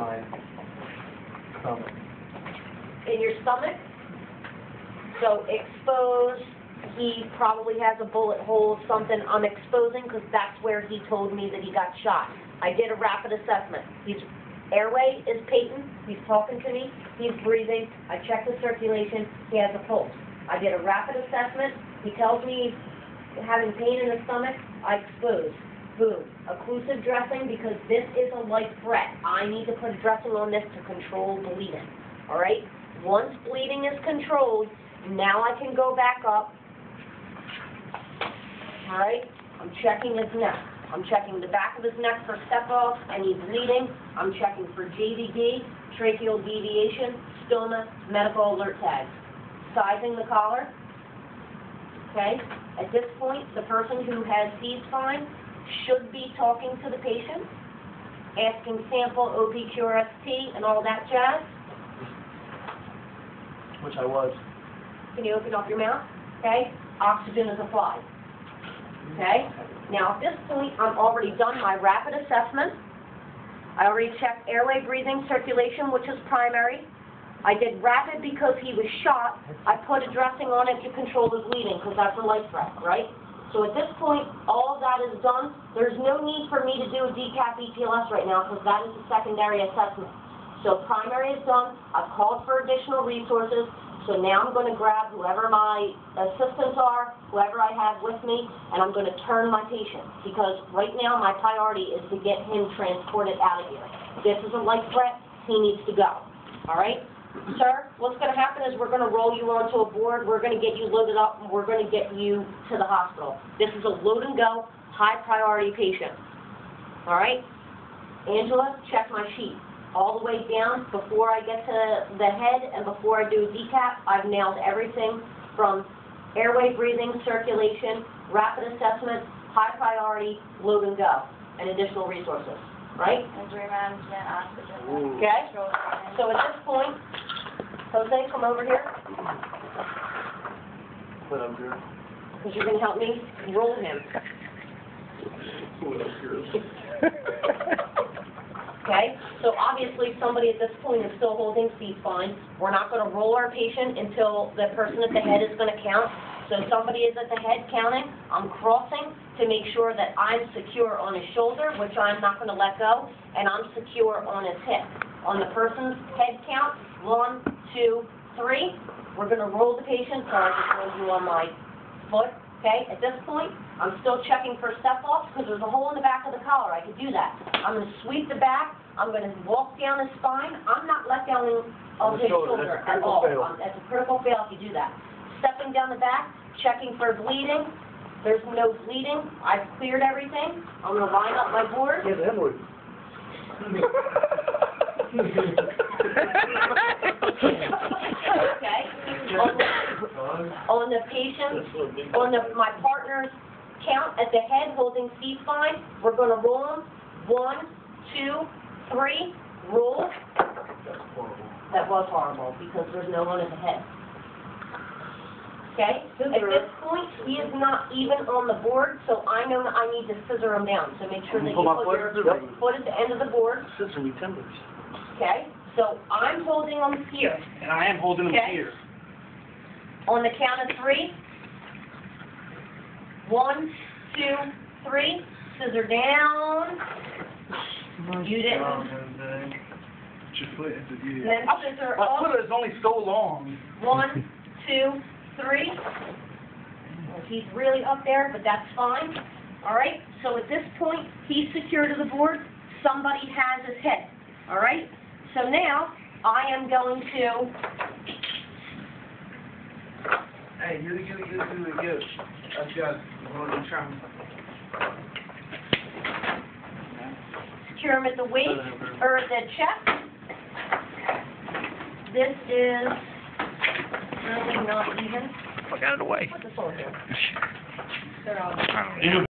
my stomach. In your stomach? So exposed, he probably has a bullet hole, something I'm exposing, because that's where he told me that he got shot. I did a rapid assessment. His airway is patent, he's talking to me, he's breathing, I checked the circulation, he has a pulse. I did a rapid assessment, he tells me he's having pain in his stomach, I expose. Boom. Occlusive dressing, because this is a life threat. I need to put a dressing on this to control bleeding. Alright? Once bleeding is controlled, now I can go back up. Alright? I'm checking his neck. I'm checking the back of his neck for step-off, any bleeding. I'm checking for JVD, tracheal deviation, stoma, medical alert tags. Sizing the collar. Okay? At this point, the person who has C-spine should be talking to the patient, asking sample, OPQRST, and all that jazz. Which I was. Can you open up your mouth? Okay? Oxygen is applied. Okay? Now, at this point, I'm already done my rapid assessment. I already checked airway, breathing, circulation, which is primary. I did rapid because he was shot. I put a dressing on it to control the bleeding, because that's a life threat, right? So at this point, all of that is done. There's no need for me to do a decap ETLS right now, because that is a secondary assessment. So primary is done. I've called for additional resources. So now I'm going to grab whoever my assistants are, whoever I have with me, and I'm going to turn my patient, because right now my priority is to get him transported out of here. This is a life threat. He needs to go. All right? Sir, what's going to happen is we're going to roll you onto a board, we're going to get you loaded up, and we're going to get you to the hospital. This is a load and go, high priority patient. All right? Angela, check my sheet. All the way down, before I get to the head and before I do a decap, I've nailed everything from airway, breathing, circulation, rapid assessment, high priority, load and go, and additional resources. Right? Injury management, oxygen. Okay? So at this point, Jose, come over here. What up, girl? Because you're going to help me roll him. Okay? So obviously somebody at this point is still holding C-spine. We're not going to roll our patient until the person at the head is going to count. So somebody is at the head counting. I'm crossing to make sure that I'm secure on his shoulder, which I'm not going to let go, and I'm secure on his hip. On the person's head count, 1, 2, 3. We're going to roll the patient, so I just rolled you on my foot. Okay, at this point, I'm still checking for step-offs because there's a hole in the back of the collar. I could do that. I'm going to sweep the back. I'm going to walk down his spine. I'm not let down of his shoulder at all. That's a critical fail if you do that. Stepping down the back, checking for bleeding. There's no bleeding. I've cleared everything. I'm going to line up my board. Yeah, the hemorrhoid. Okay. On the patient, on my partner's count at the head holding C-spine, we're going to roll them. 1, 2, 3, roll. That's horrible. That was horrible because there's no one at the head. Okay? At this point, he is not even on the board, so I know I need to scissor him down. So make sure that you put your foot at the end of the board. Scissor me timbers. Okay? So I'm holding him here. And I am holding him here. On the count of 3. 1, 2, 3. Scissor down. You didn't. Put your foot into the Then scissor my up. foot is only so long. 1, 2, 3. Well, he's really up there, but that's fine. All right? So at this point, he's secure to the board. Somebody has his head. All right? So now, I am going to... Hey, you. I've got one trying. secure him at the waist, or at the chest. This is really not even. Fuck out of the way. Put this on here. You